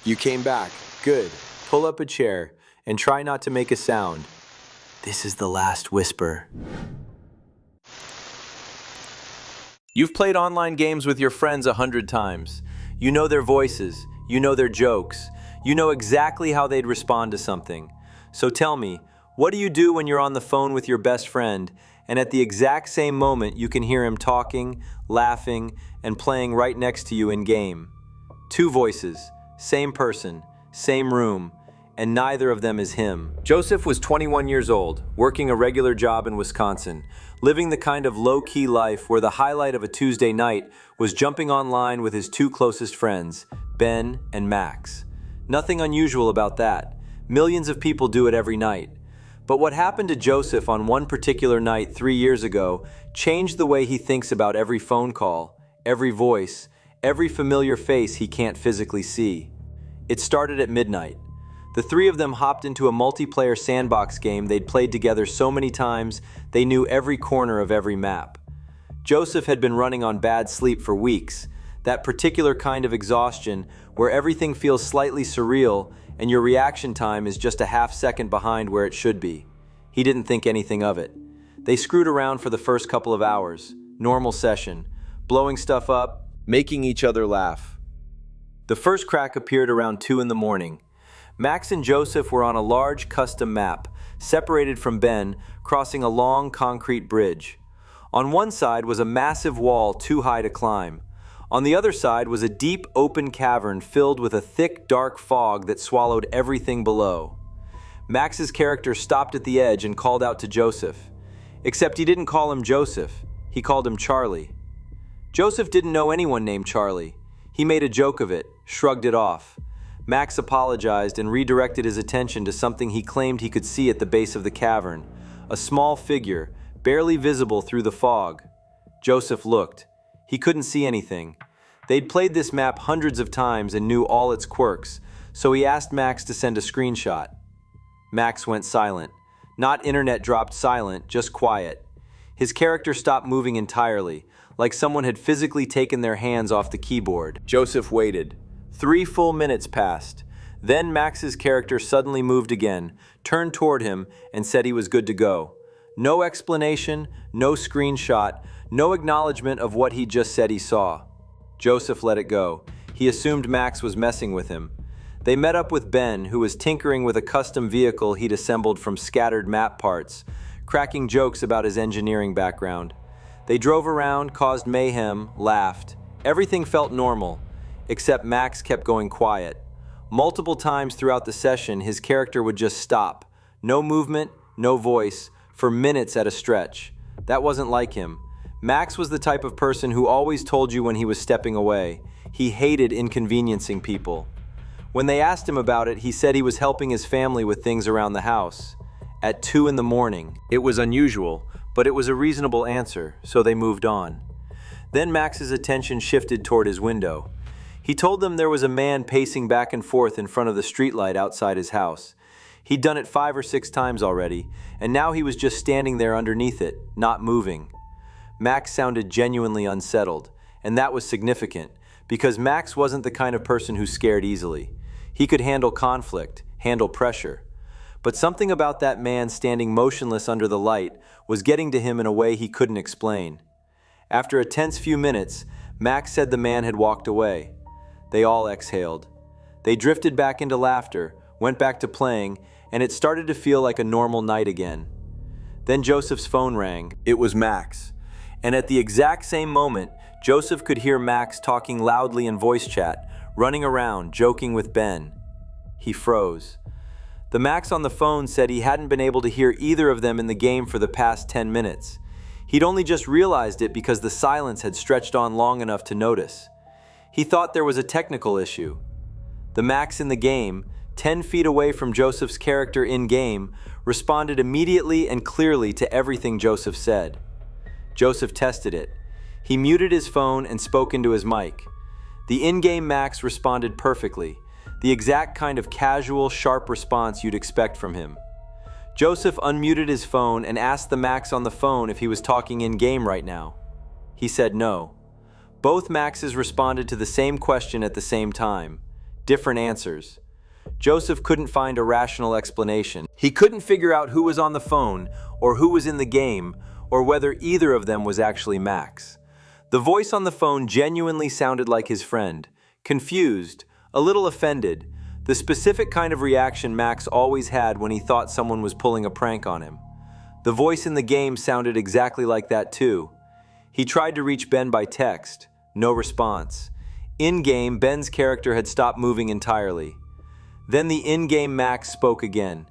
You came back. Good. Pull up a chair and try not to make a sound. This is the last whisper. You've played online games with your friends 100 times. You know their voices. You know their jokes. You know exactly how they'd respond to something. So tell me, what do you do when you're on the phone with your best friend and at the exact same moment you can hear him talking, laughing, and playing right next to you in game? Two voices, same person, same room, and neither of them is him. Joseph was 21 years old, working a regular job in Wisconsin, living the kind of low-key life where the highlight of a Tuesday night was jumping online with his two closest friends, Ben and Max. Nothing unusual about that. Millions of people do it every night. But what happened to Joseph on one particular night 3 years ago changed the way he thinks about every phone call, every voice, every familiar face he can't physically see. It started at midnight. The three of them hopped into a multiplayer sandbox game they'd played together so many times they knew every corner of every map. Joseph had been running on bad sleep for weeks, that particular kind of exhaustion where everything feels slightly surreal and your reaction time is just a half second behind where it should be. He didn't think anything of it. They screwed around for the first couple of hours, normal session, blowing stuff up, making each other laugh. The first crack appeared around 2 in the morning. Max and Joseph were on a large custom map, separated from Ben, crossing a long concrete bridge. On one side was a massive wall too high to climb. On the other side was a deep, open cavern filled with a thick, dark fog that swallowed everything below. Max's character stopped at the edge and called out to Joseph. Except he didn't call him Joseph, he called him Charlie. Joseph didn't know anyone named Charlie. He made a joke of it, shrugged it off. Max apologized and redirected his attention to something he claimed he could see at the base of the cavern, a small figure, barely visible through the fog. Joseph looked. He couldn't see anything. They'd played this map hundreds of times and knew all its quirks, so he asked Max to send a screenshot. Max went silent. Not internet dropped silent, just quiet. His character stopped moving entirely, like someone had physically taken their hands off the keyboard. Joseph waited. 3 full minutes passed. Then Max's character suddenly moved again, turned toward him, and said he was good to go. No explanation, no screenshot, no acknowledgement of what he just said he saw. Joseph let it go. He assumed Max was messing with him. They met up with Ben, who was tinkering with a custom vehicle he'd assembled from scattered map parts, cracking jokes about his engineering background. They drove around, caused mayhem, laughed. Everything felt normal, except Max kept going quiet. Multiple times throughout the session, his character would just stop. No movement, no voice, for minutes at a stretch. That wasn't like him. Max was the type of person who always told you when he was stepping away. He hated inconveniencing people. When they asked him about it, he said he was helping his family with things around the house. At 2 in the morning. It was unusual, but it was a reasonable answer, so they moved on. Then Max's attention shifted toward his window. He told them there was a man pacing back and forth in front of the streetlight outside his house. He'd done it 5 or 6 times already, and now he was just standing there underneath it, not moving. Max sounded genuinely unsettled, and that was significant, because Max wasn't the kind of person who scared easily. He could handle conflict, handle pressure. But something about that man standing motionless under the light was getting to him in a way he couldn't explain. After a tense few minutes, Max said the man had walked away. They all exhaled. They drifted back into laughter, went back to playing, and it started to feel like a normal night again. Then Joseph's phone rang. It was Max. And at the exact same moment, Joseph could hear Max talking loudly in voice chat, running around, joking with Ben. He froze. The Max on the phone said he hadn't been able to hear either of them in the game for the past 10 minutes. He'd only just realized it because the silence had stretched on long enough to notice. He thought there was a technical issue. The Max in the game, 10 feet away from Joseph's character in-game, responded immediately and clearly to everything Joseph said. Joseph tested it. He muted his phone and spoke into his mic. The in-game Max responded perfectly, the exact kind of casual, sharp response you'd expect from him. Joseph unmuted his phone and asked the Max on the phone if he was talking in-game right now. He said no. Both Maxes responded to the same question at the same time. different answers. Joseph couldn't find a rational explanation. He couldn't figure out who was on the phone, or who was in the game, or whether either of them was actually Max. The voice on the phone genuinely sounded like his friend, confused, a little offended, the specific kind of reaction Max always had when he thought someone was pulling a prank on him. The voice in the game sounded exactly like that too. He tried to reach Ben by text, no response. In-game, Ben's character had stopped moving entirely. Then the in-game Max spoke again.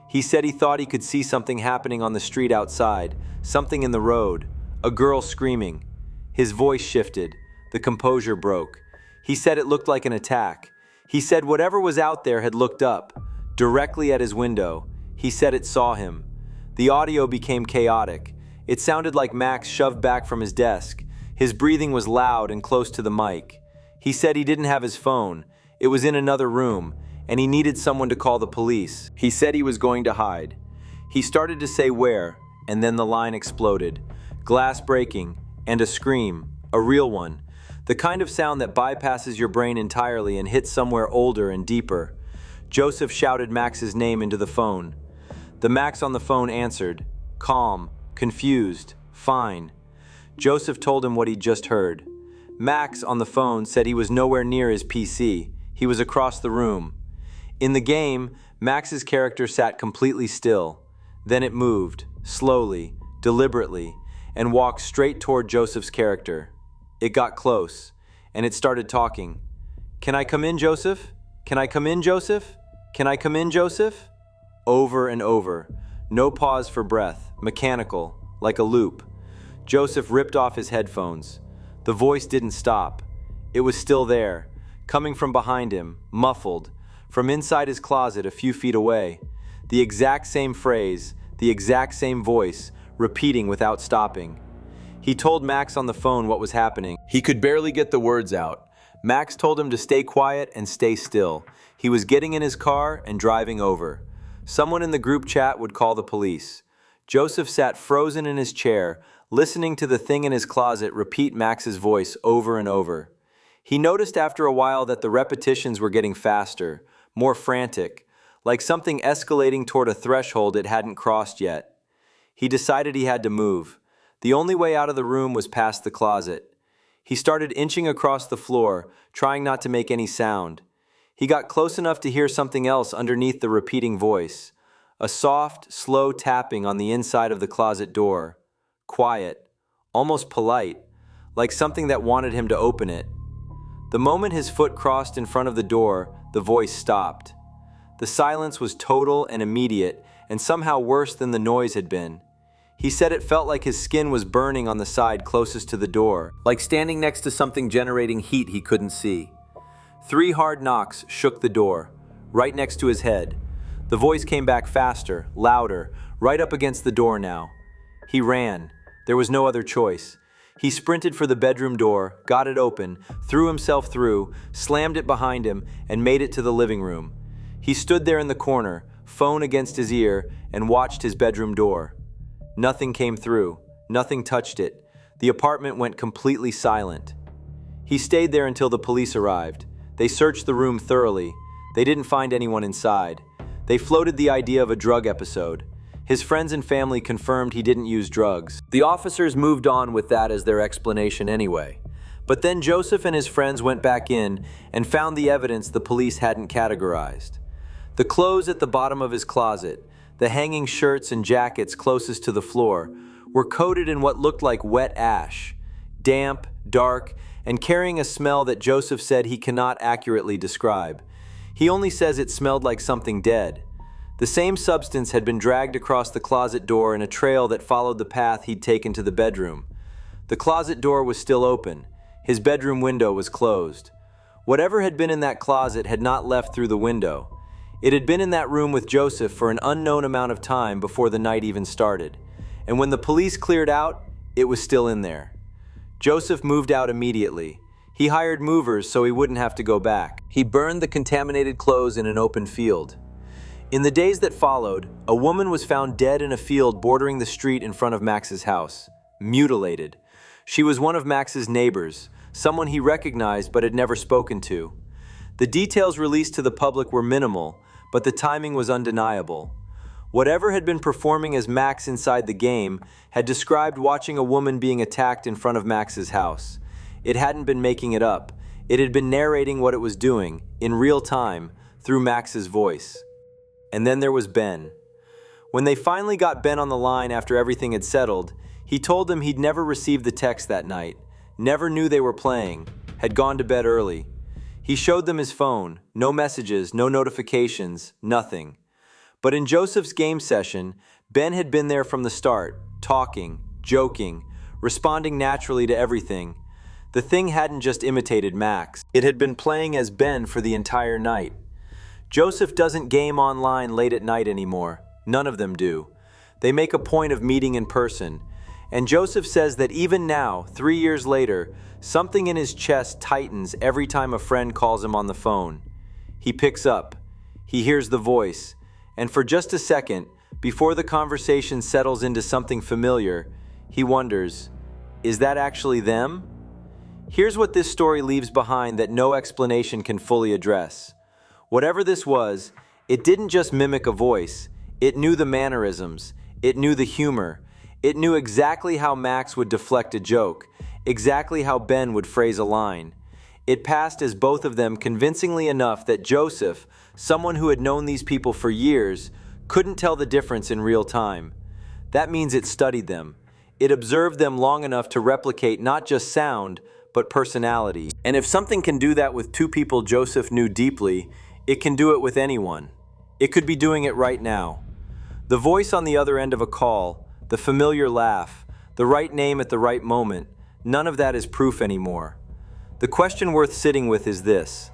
He said he thought he could see something happening on the street outside, something in the road, a girl screaming. His voice shifted. The composure broke. He said it looked like an attack. He said whatever was out there had looked up, directly at his window. He said it saw him. The audio became chaotic. It sounded like Max shoved back from his desk. His breathing was loud and close to the mic. He said he didn't have his phone. It was in another room, and he needed someone to call the police. He said he was going to hide. He started to say where, and then the line exploded. Glass breaking, and a scream, a real one. The kind of sound that bypasses your brain entirely and hits somewhere older and deeper. Joseph shouted Max's name into the phone. The Max on the phone answered, calm, confused, fine. Joseph told him what he'd just heard. Max on the phone said he was nowhere near his PC. He was across the room. In the game, Max's character sat completely still. Then it moved, slowly, deliberately, and walked straight toward Joseph's character. It got close, and it started talking. Can I come in, Joseph? Can I come in, Joseph? Can I come in, Joseph? Over and over. No pause for breath, mechanical, like a loop. Joseph ripped off his headphones. The voice didn't stop. It was still there, coming from behind him, muffled, from inside his closet a few feet away. The exact same phrase, the exact same voice, repeating without stopping. He told Max on the phone what was happening. He could barely get the words out. Max told him to stay quiet and stay still. He was getting in his car and driving over. Someone in the group chat would call the police. Joseph sat frozen in his chair, listening to the thing in his closet repeat Max's voice over and over. He noticed after a while that the repetitions were getting faster, more frantic, like something escalating toward a threshold it hadn't crossed yet. He decided he had to move. The only way out of the room was past the closet. He started inching across the floor, trying not to make any sound. He got close enough to hear something else underneath the repeating voice. A soft, slow tapping on the inside of the closet door. Quiet, almost polite, like something that wanted him to open it. The moment his foot crossed in front of the door, the voice stopped. The silence was total and immediate, and somehow worse than the noise had been. He said it felt like his skin was burning on the side closest to the door, like standing next to something generating heat he couldn't see. 3 hard knocks shook the door, right next to his head. The voice came back faster, louder, right up against the door now. He ran. There was no other choice. He sprinted for the bedroom door, got it open, threw himself through, slammed it behind him, and made it to the living room. He stood there in the corner, phone against his ear, and watched his bedroom door. Nothing came through. Nothing touched it. The apartment went completely silent. He stayed there until the police arrived. They searched the room thoroughly. They didn't find anyone inside. They floated the idea of a drug episode. His friends and family confirmed he didn't use drugs. The officers moved on with that as their explanation anyway. But then Joseph and his friends went back in and found the evidence the police hadn't categorized. The clothes at the bottom of his closet, the hanging shirts and jackets closest to the floor, were coated in what looked like wet ash, damp, dark, and carrying a smell that Joseph said he cannot accurately describe. He only says it smelled like something dead. The same substance had been dragged across the closet door in a trail that followed the path he'd taken to the bedroom. The closet door was still open. His bedroom window was closed. Whatever had been in that closet had not left through the window. It had been in that room with Joseph for an unknown amount of time before the night even started. And when the police cleared out, it was still in there. Joseph moved out immediately. He hired movers so he wouldn't have to go back. He burned the contaminated clothes in an open field. In the days that followed, a woman was found dead in a field bordering the street in front of Max's house, mutilated. She was one of Max's neighbors, someone he recognized but had never spoken to. The details released to the public were minimal, but the timing was undeniable. Whatever had been performing as Max inside the game had described watching a woman being attacked in front of Max's house. It hadn't been making it up. It had been narrating what it was doing, in real time, through Max's voice. And then there was Ben. When they finally got Ben on the line after everything had settled, he told them he'd never received the text that night, never knew they were playing, had gone to bed early. He showed them his phone, no messages, no notifications, nothing. But in Joseph's game session, Ben had been there from the start, talking, joking, responding naturally to everything. The thing hadn't just imitated Max. It had been playing as Ben for the entire night. Joseph doesn't game online late at night anymore. None of them do. They make a point of meeting in person. And Joseph says that even now, 3 years later, something in his chest tightens every time a friend calls him on the phone. He picks up. He hears the voice. And for just a second, before the conversation settles into something familiar, he wonders, is that actually them? Here's what this story leaves behind that no explanation can fully address. Whatever this was, it didn't just mimic a voice. It knew the mannerisms. It knew the humor. It knew exactly how Max would deflect a joke, exactly how Ben would phrase a line. It passed as both of them convincingly enough that Joseph, someone who had known these people for years, couldn't tell the difference in real time. That means it studied them. It observed them long enough to replicate not just sound, but personality. And if something can do that with two people Joseph knew deeply, it can do it with anyone. It could be doing it right now. The voice on the other end of a call, the familiar laugh, the right name at the right moment, none of that is proof anymore. The question worth sitting with is this: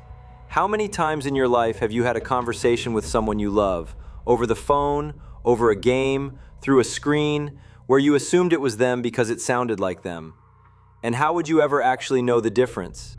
how many times in your life have you had a conversation with someone you love, over the phone, over a game, through a screen, where you assumed it was them because it sounded like them? And how would you ever actually know the difference?